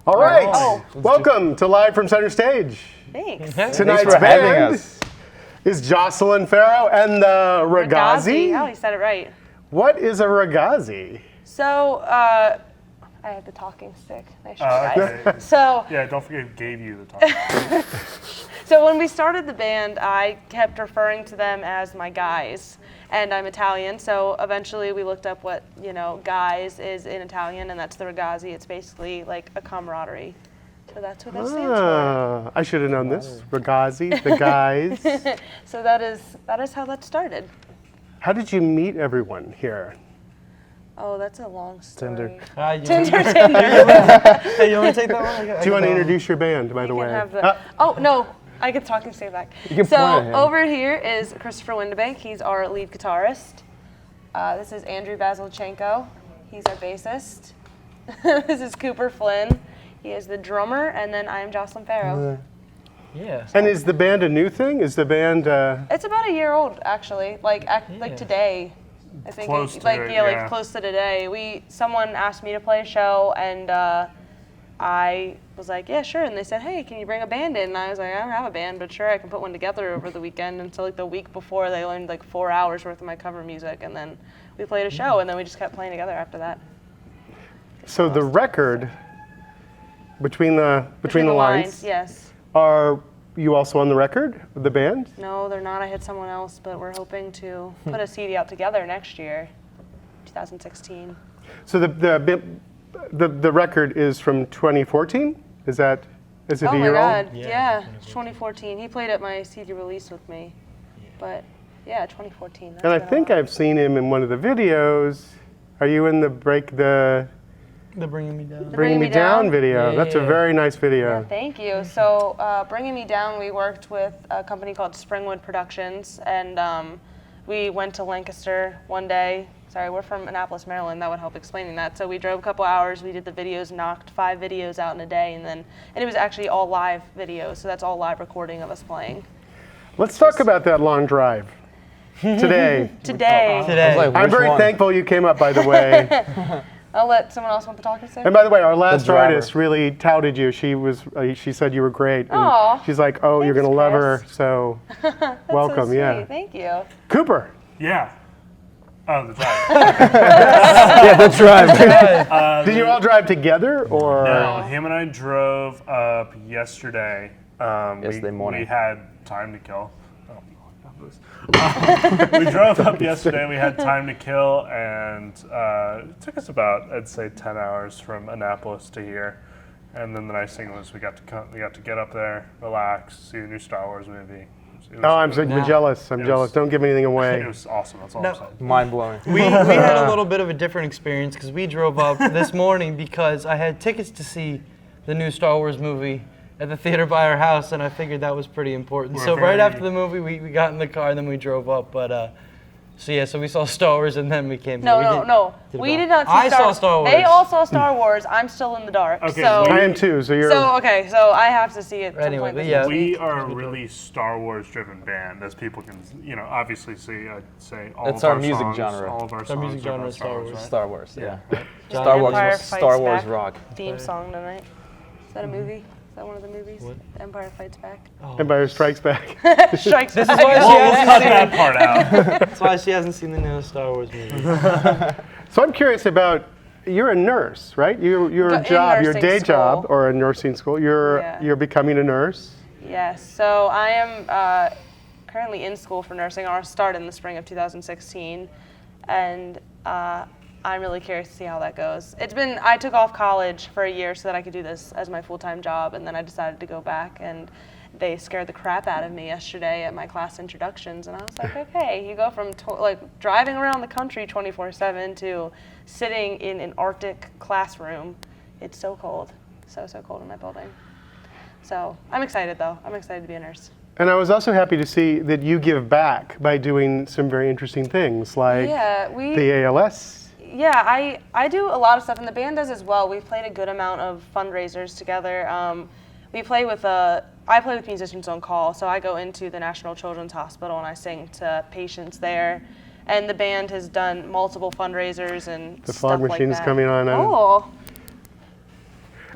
All right. Oh. Welcome to Live from Center Stage. Thanks. Tonight's band is Jocelyn, Faro, and the Ragazzi. Oh, you said it right. What is a Ragazzi? So, I have the talking stick. Nice try, guys. Okay. So, Yeah, don't forget who gave you the talking. so when we started the band, I kept referring to them as my guys, and I'm Italian. So eventually, we looked up what guys is in Italian, and that's the Ragazzi. It's basically like a camaraderie. So that's what that stands for. I should have known this. Ragazzi, the guys. So that is how that started. How did you meet everyone here? Oh, that's a long story. Tinder. Tinder. Hey, you want to take that one? Do you want to introduce your band, by the You way? can have the, oh, no. I can talk and stay back. You can So point at him. over here is Christopher Windebank. He's our lead guitarist. This is Andrew Basilchenko. He's our bassist. This is Cooper Flynn. He is the drummer. And then I am Jocelyn Faro. Yeah. And is the band a new thing? Is the band... It's about a year old, actually. Like today. I think Close it's to like it, yeah, yeah. like close to today. Someone asked me to play a show, and I was like, yeah, sure. And they said, hey, can you bring a band in? And I was like, I don't have a band, but sure, I can put one together over the weekend. And so like the week before, they learned like 4 hours worth of my cover music, and then we played a show, and then we just kept playing together after that. So the record, between the lines, yes. are you also on the record with the band? No, they're not. I hit someone else, but we're hoping to put a CD out together next year, 2016. So the record is from 2014? Is it Oh a my year God, old? yeah, 2014. He played at my CD release with me, but yeah, 2014. That's And I been a think while. I've seen him in one of the videos. Are you in the They're bringing me down. Bringing Me Down video? Yeah, That's a yeah. very nice video. Thank you. So, Bringing Me Down, we worked with a company called Springwood Productions, and we went to Lancaster one day. Sorry, we're from Annapolis, Maryland. That would help explaining that. So we drove a couple hours. We did the videos, knocked 5 videos out in a day, and it was actually all live videos. So that's all live recording of us playing. Let's talk about that long drive today. Today. I'm very thankful you came up, by the way. I'll let someone else want the talking stick. And by the way, our last driver. artist really touted you. She said you were great. And Aw, she's like, oh, you're thanks, going to love her. Chris. So That's welcome, so sweet. yeah. Thank you. Cooper. Yeah. Oh, the drive. Yeah, that's right. Did you all drive together or? No, him and I drove up yesterday. Yesterday morning. We had time to kill. Oh, not this. We drove up yesterday. We had time to kill, and it took us about, I'd say, 10 hours from Annapolis to here. And then the nice thing was we got to get up there, relax, see the new Star Wars movie. It was, Oh, I'm jealous. I'm It jealous. was- Don't give anything away. It was awesome. That's all No. I'm saying. Mind blowing. We had a little bit of a different experience because we drove up this morning because I had tickets to see the new Star Wars movie at the theater by our house, and I figured that was pretty important. We're So right very- after the movie, we got in the car and then we drove up. But so we saw Star Wars and then we came. No. did We it did not see I Star saw Star Wars. They all saw Star Wars. I'm still in the dark. Okay, so I am too. So you're. So so I have to see it. Some Anyway, point but this yeah. week. We are a really Star Wars driven band, as people can, obviously see. I'd say all It's of our our music songs, genre. All of our Our songs music are genre about is Star Wars. right? Star Wars, yeah. Yeah, Star Wars, Empire Star Fights Wars Back rock. Theme song tonight. Is that a movie? Is that one of the movies? What? Empire Fights Back. Empire Strikes Back. Strikes This Back. is why she We'll hasn't cut seen. that part out. That's why she hasn't seen the new Star Wars movie. So I'm curious about. You're a nurse, right? Your In job, your nursing day job, school. or a nursing school. Yeah. You're becoming a nurse. Yes. So I am currently in school for nursing. I'll start in the spring of 2016, and I'm really curious to see how that goes. I took off college for a year so that I could do this as my full-time job, and then I decided to go back, and they scared the crap out of me yesterday at my class introductions, and I was like, okay, you go from driving around the country 24/7 to sitting in an Arctic classroom. It's so cold, so cold in my building. So I'm excited though. I'm excited to be a nurse. And I was also happy to see that you give back by doing some very interesting things, like the ALS. Yeah, I do a lot of stuff, and the band does as well. We've played a good amount of fundraisers together. I play with Musicians on Call, so I go into the National Children's Hospital and I sing to patients there. And the band has done multiple fundraisers and The stuff fog like machine's that. coming on. Oh,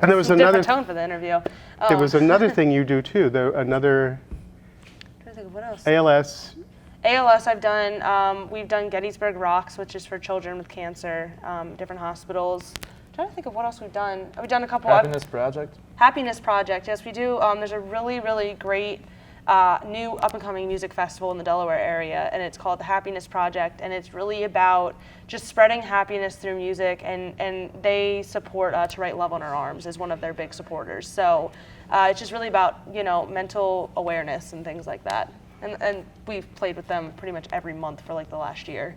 And there was It's a another different tone for the interview. There was another thing you do too. Another I'm trying to think of what else. ALS. ALS I've done, we've done Gettysburg Rocks, which is for children with cancer, different hospitals. I'm trying to think of what else we've done. We've done a couple. Happiness Project? Happiness Project, yes, we do. There's a really, really great new up-and-coming music festival in the Delaware area, and it's called the Happiness Project, and it's really about just spreading happiness through music, and they support To Write Love on Our Arms is one of their big supporters. So it's just really about, mental awareness and things like that. And we've played with them pretty much every month for like the last year.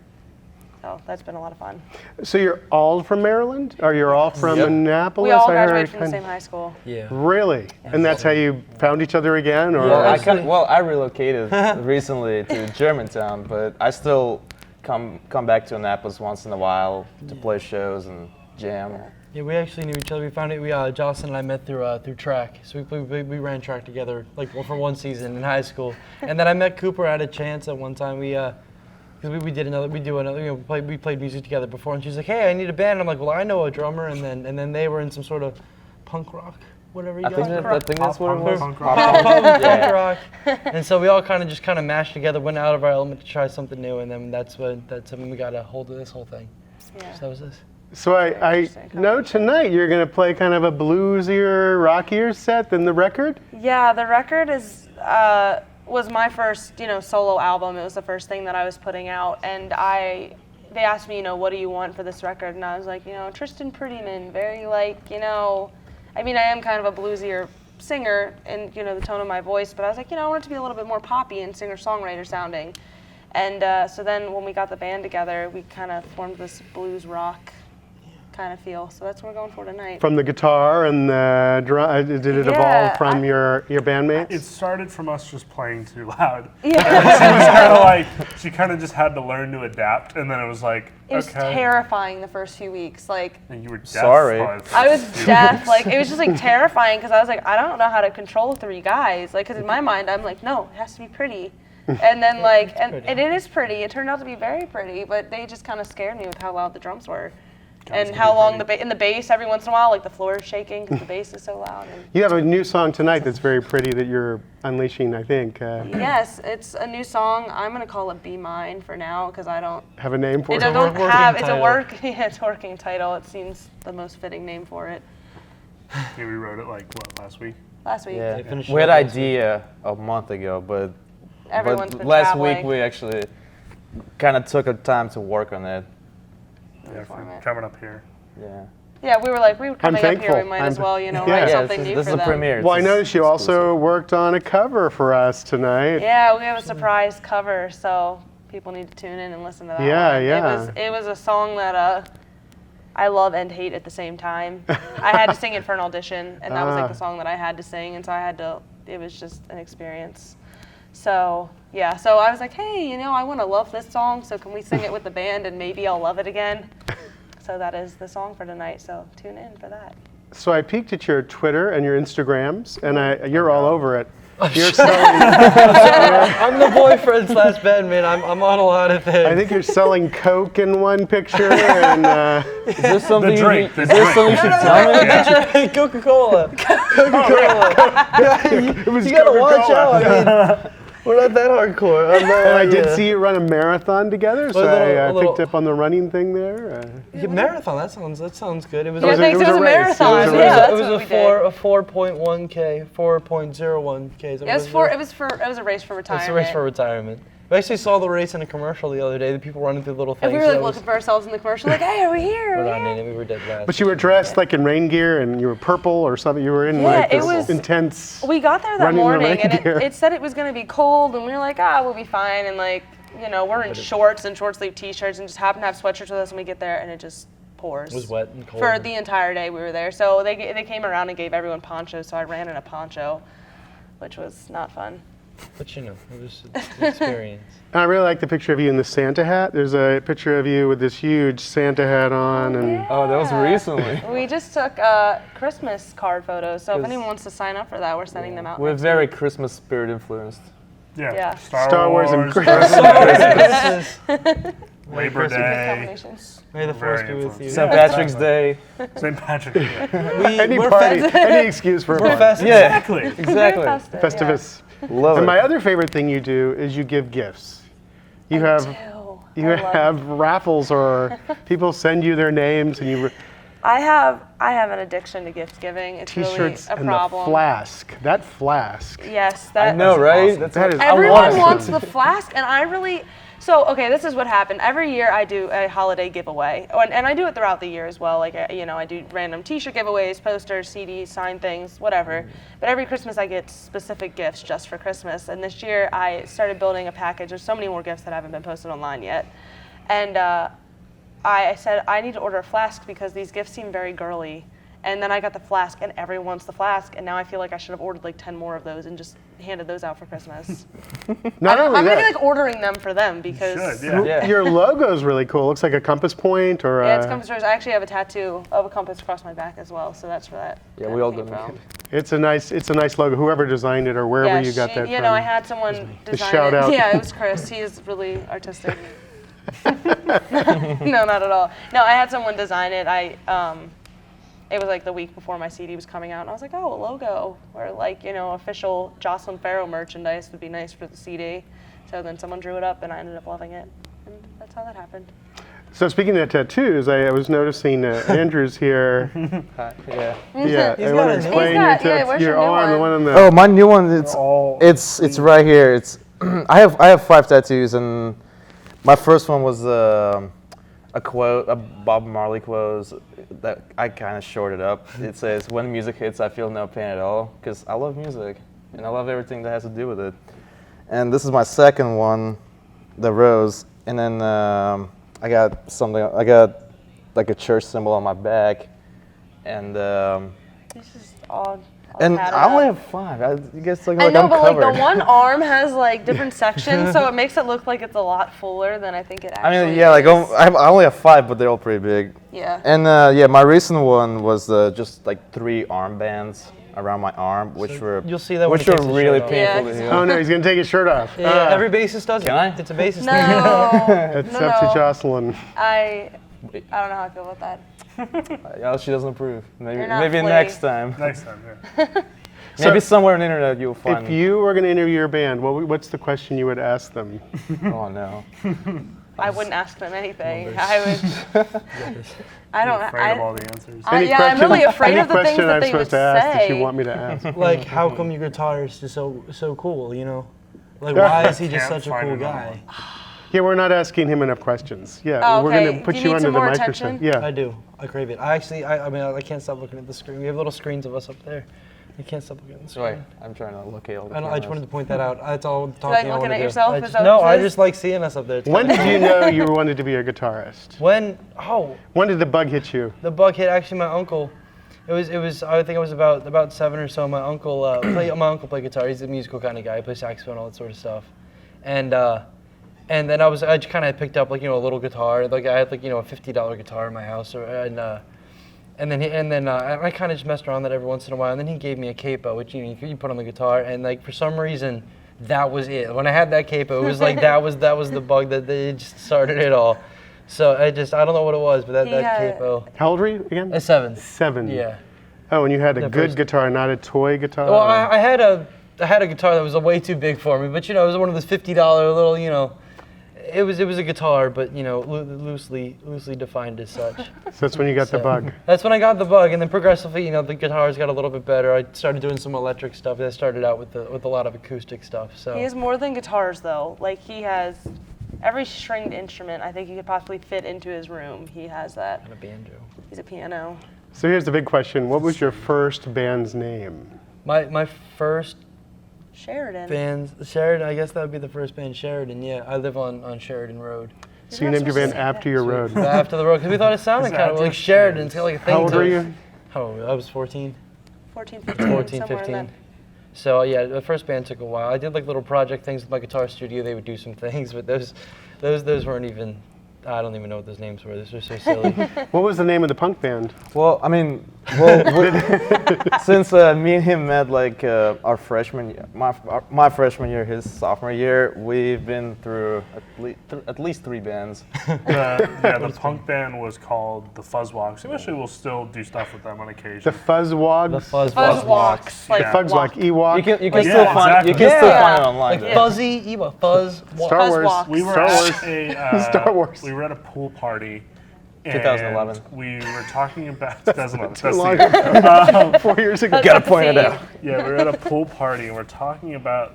So that's been a lot of fun. So you're all from Maryland? Or you're all from Annapolis? We all graduated from the same high school. Yeah. Really? And that's how you found each other again? Or? Well, I relocated recently to Germantown, but I still come back to Annapolis once in a while to play shows and jam. Yeah, we actually knew each other. We found it. Jocelyn and I met through track. So we ran track together like for one season in high school. And then I met Cooper at a chance at one time. Because we do another. We played music together before, and she's like, "Hey, I need a band." I'm like, "Well, I know a drummer." And then they were in some sort of punk rock, whatever you I think that's what it was. Punk rock. And so we all kind of mashed together, went out of our element to try something new, and then that's when we got a hold of this whole thing. Yeah. So that was this. So I know tonight you're going to play kind of a bluesier, rockier set than the record? Yeah, the record was my first, solo album. It was the first thing that I was putting out, and they asked me, what do you want for this record? And I was like, Tristan Prettyman, very like, I am kind of a bluesier singer and, the tone of my voice, but I was like, I want it to be a little bit more poppy and singer-songwriter sounding. And so then when we got the band together, we kind of formed this blues rock kind of feel. So that's what we're going for tonight. From the guitar and the drum, did it evolve from your bandmates? It started from us just playing too loud. Yeah. She kind of just had to learn to adapt, and then it was like, it was terrifying the first few weeks. And you were deaf. Sorry. I was deaf. It was just terrifying because I was like, I don't know how to control 3 guys. Because in my mind, I'm like, no, it has to be pretty. And then and it is pretty. It turned out to be very pretty, but they just kind of scared me with how loud the drums were. And how long the bass, every once in a while, the floor is shaking because the bass is so loud. You have a new song tonight that's very pretty that you're unleashing, I think. Yes, it's a new song. I'm going to call it Be Mine for now because I don't have a name for it. It's a working title. It seems the most fitting name for it. Yeah, we wrote it last week? Last week. Yeah, we had an idea a month ago, but last traveling. week we actually kind of took our time to work on it. Yeah, for coming up here. Yeah. Yeah, we were like, we were coming up here, we might as well, write something new for them. This is the premiere. Well, I noticed you also worked on a cover for us tonight. Yeah, we have a surprise cover, so people need to tune in and listen to that one. It was a song that I love and hate at the same time. I had to sing it for an audition, and that was the song that I had to sing, and so it was just an experience. So, yeah, so I was like, hey, I want to love this song, so can we sing it with the band and maybe I'll love it again? So that is the song for tonight, so tune in for that. So I peeked at your Twitter and your Instagrams, and you're all over it. You're I'm the boyfriend / bandmate. I'm on a lot of things. I think you're selling Coke in one picture, and is there something you should tell me? Coca-Cola. You gotta watch out. We're not that hardcore. And I did see you run a marathon together, so I picked up on the running thing there. Marathon. That sounds good. It was. It was a marathon. It was a 4.1K, 4.01K. It was a race for retirement. It's a race for retirement. We actually saw the race in a commercial the other day. The people running through little things. And we were looking for ourselves in the commercial, hey, are we here? We were dead last. But you were dressed in rain gear, and you were purple or something. You were in this intense. We got there that morning, and it said it was going to be cold, and we were like, we'll be fine. And we're in shorts and short sleeve T-shirts, and just happen to have sweatshirts with us when we get there, and it just pours. It was wet and cold. For the entire day we were there. So they came around and gave everyone ponchos, so I ran in a poncho, which was not fun. But it was an experience. I really like the picture of you in the Santa hat. There's a picture of you with this huge Santa hat on. Oh, that was recently. We just took Christmas card photos, so if anyone wants to sign up for that, we're sending them out. We're very Christmas spirit influenced. Yeah. Star Wars and Christmas. Labor Day. Combinations. May the force be with you. St. Patrick's Day. St. Patrick's Day. Any we're party, any excuse for a We're party. festive. Yeah, Exactly. exactly. Festive, Festivus. Love And it. my other favorite thing you do is you give gifts. You have raffles, or people send you their names, and you. I have an addiction to gift giving. It's T-shirts really a and problem. the flask. That flask. Yes, that. I know, right? awesome. That is. Everyone awesome. wants the flask, and I really. So, okay, this is what happened. Every year I do a holiday giveaway, and I do it throughout the year as well. Like, I do random T-shirt giveaways, posters, CDs, signed things, whatever. But every Christmas I get specific gifts just for Christmas. And this year I started building a package. There's so many more gifts that haven't been posted online yet. And I said, I need to order a flask because these gifts seem very girly. And then I got the flask, and everyone wants the flask, and now I feel like I should have ordered like 10 more of those and just handed those out for Christmas. Not only I'm that, gonna be like ordering them for them because Should, yeah. Yeah. your logo is really cool. It looks like a compass point or yeah, it's a. compass. I actually have a tattoo of a compass across my back as well, so that's where that. Yeah, that we all came do. from. It's a nice logo. Whoever designed it or wherever you got that you from. know, I had someone design shout it. out. Yeah, it was Chris. He is really artistic. No, not at all. No, I had someone design it. It was like the week before my CD was coming out, and I was like, oh, a logo or like, official Jocelyn Faro merchandise would be nice for the CD. So then someone drew it up, and I ended up loving it, and that's how that happened. So speaking of tattoos, I was noticing Andrew's here. Yeah. Yeah, He's I got want a to new- explain He's got- your, yeah, where's your your new arm, the one? one on the. Oh, my new one. all It's right here. It's I have 5 tattoos, and my first one was a quote, a Bob Marley quote that I kind of shorted up. It says, "When music hits, I feel no pain at all," because I love music and I love everything that has to do with it. And this is my second one, the rose, and then I got something. I got like a church symbol on my back, and This is odd. and I only have 5. You guys looking I like know, I'm but covered. like the one arm has like different sections, so it makes it look like it's a lot fuller than I think it actually I mean, yeah, like is. I only have 5, but they're all pretty big. Yeah. And yeah, my recent one was just like 3 armbands around my arm, which were You'll see that when which he were takes his really shirt off. painful Yeah. to heal. Oh no, he's gonna take his shirt off. Yeah, every bassist does it. Can I? It's a bassist No, thing. It's no, up to no. Jocelyn. I don't know how I feel about that. Yeah, she doesn't approve. Maybe You're not maybe flea. next time. next time. Yeah. Maybe somewhere on the internet you'll find. If you were gonna interview your band, what's the question you would ask them? Oh no. I wouldn't ask them anything. I would. I don't. Afraid of all the answers. Yeah, I'm really afraid any of the things question that I'm they supposed would to ask that you say. want me to ask? Like, how come your guitarist is so cool, Like, why is he just Can't such a find cool it guy? Yeah, we're not asking him enough questions. Yeah, Oh, we're okay. gonna put Do you you need under some the more microscope. attention? Yeah. I do. I crave it. I can't stop looking at the screen. We have little screens of us up there. I can't stop looking at the screen. Wait, I'm trying to locate all the I just cameras. wanted to point that out. That's all talking like I looking wanna at do. yourself? I Is just, that no, what it I is? just like seeing us up there. It's When kinda- did you know you wanted to be a guitarist? When When did the bug hit you? the bug hit, actually my uncle. It was I think I was about 7 or so. My uncle played guitar. He's a musical kind of guy. He plays saxophone, all that sort of stuff. And then I just kind of picked up a little guitar. Like I had a $50 guitar in my house, and then I kind of just messed around with that every once in a while. And then he gave me a capo, which you put on the guitar, and like for some reason that was it. When I had that capo, it was like that was the bug that they just started it all. So I don't know what it was, but that capo. How old were you again? A 7. 7. Yeah. Oh, and you had a The good first- guitar, not a toy guitar? Well, I had a guitar that was way too big for me, but it was one of those $50 little, It was a guitar, but loosely defined as such. So that's when you got the bug. That's when I got the bug, and then progressively, the guitars got a little bit better. I started doing some electric stuff. I started out with a lot of acoustic stuff. So He has more than guitars, though. Like, he has every stringed instrument I think he could possibly fit into his room. He has that. and a banjo. He's a piano. So here's the big question. What was your first band's name? My first Sheridan. band, Sheridan. I guess that would be the first band, Sheridan. Yeah, I live on Sheridan Road. So you named your band after your road. After the road, because we thought it sounded kind of like Sheridan. It's got like a thing How old to were it. you? How old? I was 14. 14, 15, 14, somewhere in 15. that. So yeah, the first band took a while. I did like little project things with my guitar studio. They would do some things, but those weren't even. I don't even know what those names were. Those were so silly. What was the name of the punk band? Well, I mean, Well, since me and him met like our freshman year, my freshman year, his sophomore year, we've been through at least 3 bands. The punk band was called the Fuzzwalks. Eventually, we'll still do stuff with them on occasion. The Fuzzwogs. The Fuzzwalks. Fuzzwalks. Yeah. Fugs like Ewok. You can Yeah, still find exactly. you can still find it Yeah. online. Like though. Fuzzy, Ewok, Fuzz. Star Wars. Fuzzwalks. We were Star at Wars. a Star Wars. We were at a pool party. 2011. And we were talking about 2011. Too That's long the- ago. 4 years ago. Gotta point it out. Yeah, we were at a pool party and we're talking about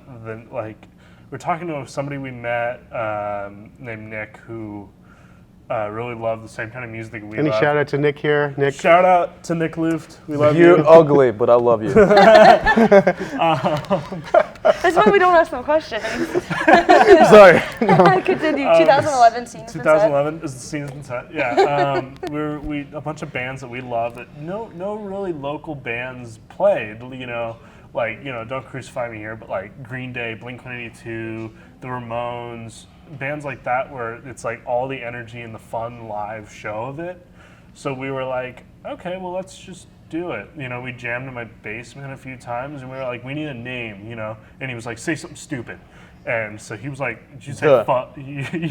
we're talking to somebody we met named Nick who really loved the same kind of music we Any love. shout out to Nick here? Nick. Shout out to Nick Luft. We love You're you. ugly, but I love you. That's why we don't ask them questions. Sorry. Continue. 2011 scene. 2011 is the season set. Yeah, we a bunch of bands that we love that no really local bands played. Don't Crucify Me Here, but like Green Day, Blink-182, the Ramones, bands like that where it's like all the energy and the fun live show of it. So we were like, okay, well let's just do it. We jammed in my basement a few times and we were like, we need a name, and he was like, say something stupid. And so he was like, did you say he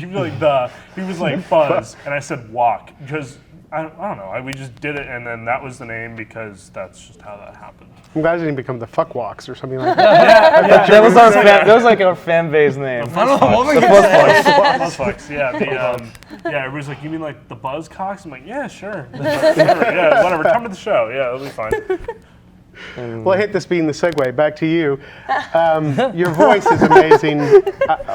was like he was like Fuzz, and I said walk, because I don't know, we just did it, and then that was the name because that's just how that happened. I'm glad it didn't become the Fuckwalks or something like that. That was like our fan base name. I don't know what we're Buzzfucks, yeah. Everybody's like, you mean like the Buzzcocks? I'm like, yeah, sure. Yeah, whatever. Come to the show. Yeah, it'll be fine. Well, I hate this being the segue. Back to you. Your voice is amazing.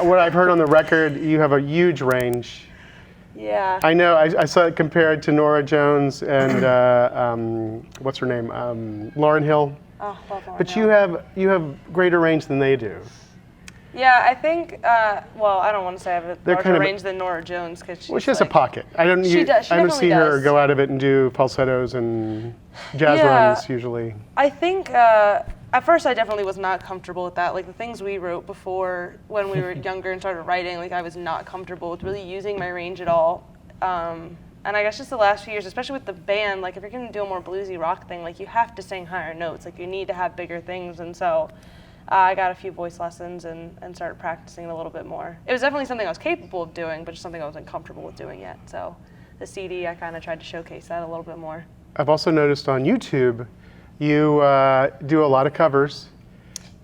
What I've heard on the record, you have a huge range. Yeah. I know. I saw it compared to Nora Jones and what's her name, Lauryn Hill. Oh, love Lauryn But Hill. you have greater range than they do. Yeah, I think. Well, I don't want to say I have a They're larger kind of- range than Nora Jones because she's. Well, she has a like, pocket. I don't. She does. She I don't definitely see her does. go out of it and do falsettos and jazz Yeah. runs usually. I think at first I definitely was not comfortable with that. Like the things we wrote before when we were younger and started writing, like I was not comfortable with really using my range at all. And I guess just the last few years, especially with the band, like if you're gonna do a more bluesy rock thing, like you have to sing higher notes. Like you need to have bigger things. And so I got a few voice lessons and started practicing it a little bit more. It was definitely something I was capable of doing, but just something I wasn't comfortable with doing yet. So the CD, I kind of tried to showcase that a little bit more. I've also noticed on YouTube, you do a lot of covers.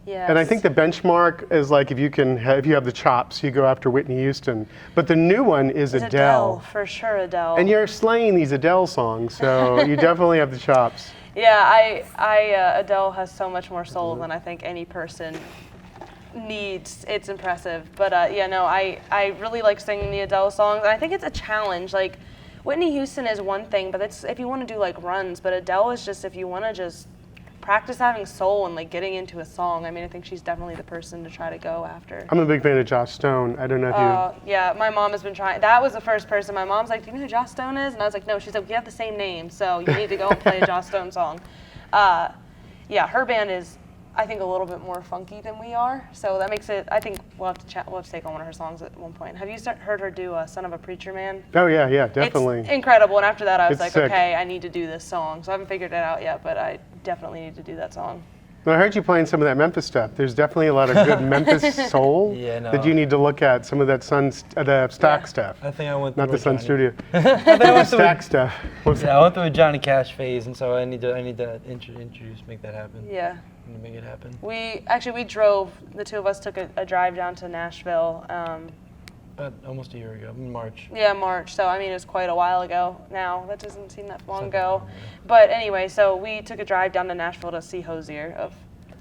Yes. And I think the benchmark is like if you have the chops, you go after Whitney Houston. But the new one is It's Adele. for sure, Adele. And you're slaying these Adele songs, so you definitely have the chops. Yeah, Adele has so much more soul than I think any person needs. It's impressive. But I really like singing the Adele songs. And I think it's a challenge. Like Whitney Houston is one thing, but it's if you want to do like runs. But Adele is just if you want to just practice having soul and like getting into a song. I mean, I think she's definitely the person to try to go after. I'm a big fan of Joss Stone. I don't know if you... Yeah, my mom has been trying. That was the first person. My mom's like, do you know who Joss Stone is? And I was like, no. She's like, we have the same name, so you need to go and play a Joss Stone song. Yeah, her band is, I think, a little bit more funky than we are. So that makes it, I think we'll have to chat. We'll have to take on one of her songs at one point. Have you heard her do Son of a Preacher Man? Oh, yeah, definitely. It's incredible. And after that, I was It's like, sick. okay, I need to do this song. So I haven't figured it out yet, but I definitely need to do that song. Well, I heard you playing some of that Memphis stuff. There's definitely a lot of good Memphis soul Yeah, no. that you need to look at. Some of that the Stack stuff. I think I went through Not the a Sun Johnny- Studio. I think I went through a- Stack stuff. Yeah, I went through a Johnny Cash phase, and so I need to make that happen. Yeah. I need to make it happen. We drove, the two of us took a drive down to Nashville. About almost a year ago, in March. Yeah, March. So, I mean, it was quite a while ago now. That doesn't seem that long Something ago. like that. But anyway, so we took a drive down to Nashville to see Hosier of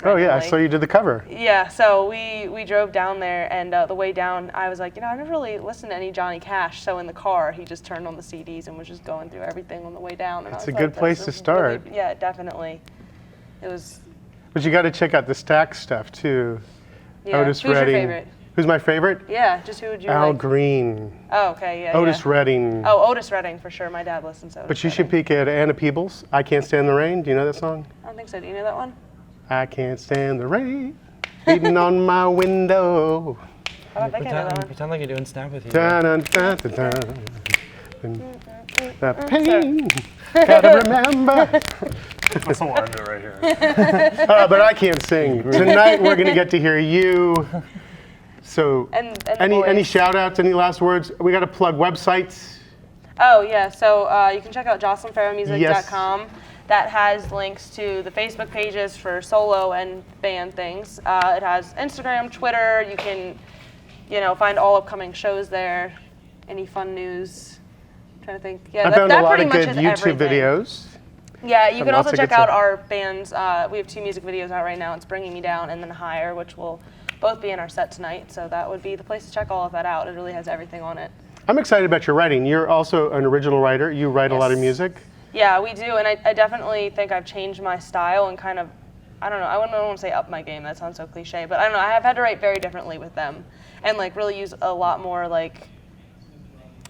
Oh, yeah, I randomly. saw you did the cover. Yeah, so we drove down there, and the way down, I was like, I've never really listened to any Johnny Cash. So in the car, he just turned on the CDs and was just going through everything on the way down. And It's I was a like, good this place is to start. really- yeah, definitely. It was, But you got to check out the Stack stuff, too. yeah. Otis Who's Redding. your favorite? Who's my favorite? Yeah, just who would you Al like? Green. Oh, okay, yeah. Otis yeah. Redding. Oh, Otis Redding, for sure. My dad listens to Otis But you should Redding. peek at Anna Peebles. I Can't Stand the Rain. Do you know that song? I don't think so. Do you know that one? I can't stand the rain beating on my window. I don't think I know that one. Pretend like you're doing Snap with you. Dun, dun, dun, dun, dun. The pain, gotta remember. That's the one right here. But I can't sing. Tonight we're going to get to hear you. So, And the any boys. shout outs, any last words? We got to plug websites. Oh, yeah. So you can check out JocelynFaroMusic.com. That has links to the Facebook pages for solo and band things. It has Instagram, Twitter. You can, find all upcoming shows there. Any fun news? I'm trying to think. Yeah, I found a lot pretty of much good is YouTube everything. videos. Yeah, you can lots also of check good out stuff. our bands. We have 2 music videos out right now. It's Bringing Me Down and then Higher, which will both be in our set tonight. So that would be the place to check all of that out. It really has everything on it. I'm excited about your writing. You're also an original writer. You write a lot of Yes. music. Yeah, we do, and I definitely think I've changed my style and kind of, I don't know, I don't want to say up my game, that sounds so cliche, but I don't know, I have had to write very differently with them and like really use a lot more like,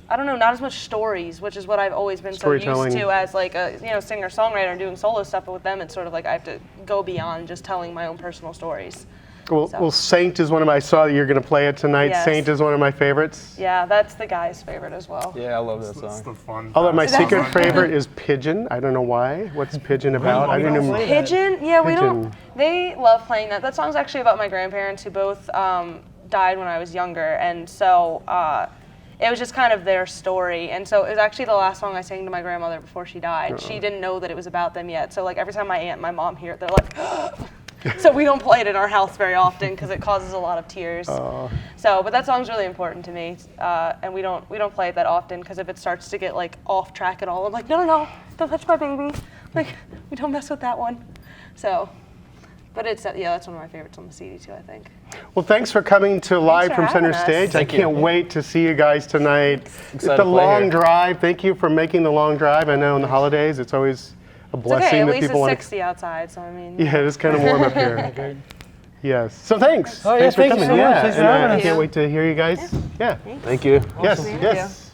I don't know, not as much stories, which is what I've always been so used Storytelling. to as like a singer-songwriter and doing solo stuff, but with them it's sort of like I have to go beyond just telling my own personal stories. Well, Saint is one of my. I saw that you're going to play it tonight. Yes. Saint is one of my favorites. Yeah, that's the guy's favorite as well. Yeah, I love that That's song. the fun. Although my fast secret song. favorite is Pigeon. I don't know why. What's Pigeon about? I didn't know. Pigeon? Yeah, we don't. Pigeon. They love playing that. That song's actually about my grandparents who both died when I was younger, and so it was just kind of their story. And so it was actually the last song I sang to my grandmother before she died. She didn't know that it was about them yet. So like every time my aunt and my mom hear it, they're like. So we don't play it in our house very often because it causes a lot of tears. But that song's really important to me, and we don't play it that often because if it starts to get like off track at all, I'm like, no, don't touch my baby. Like we don't mess with that one. So, but it's that's one of my favorites on the CD too, I think. Well, thanks for coming to Live for from Center having us. Stage. Thank I you. can't wait to see you guys tonight. It's Excited a to play long here. drive. Thank you for making the long drive. I know in the holidays it's always a It's blessing okay, at that least people it's want 60 outside, so I mean. Yeah, it's kind of warm up here. Great. Yes. So thanks. Oh, yeah, Thanks for thank you coming. so much. Yeah, Thanks for and having I us. can't wait to hear you guys. Yeah. Thank you. Yes. Thank Yes.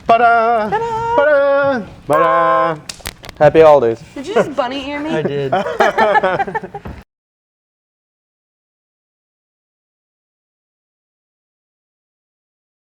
Ba-da, ba-da, ba-da. Happy holidays. Did you just bunny ear me? I did.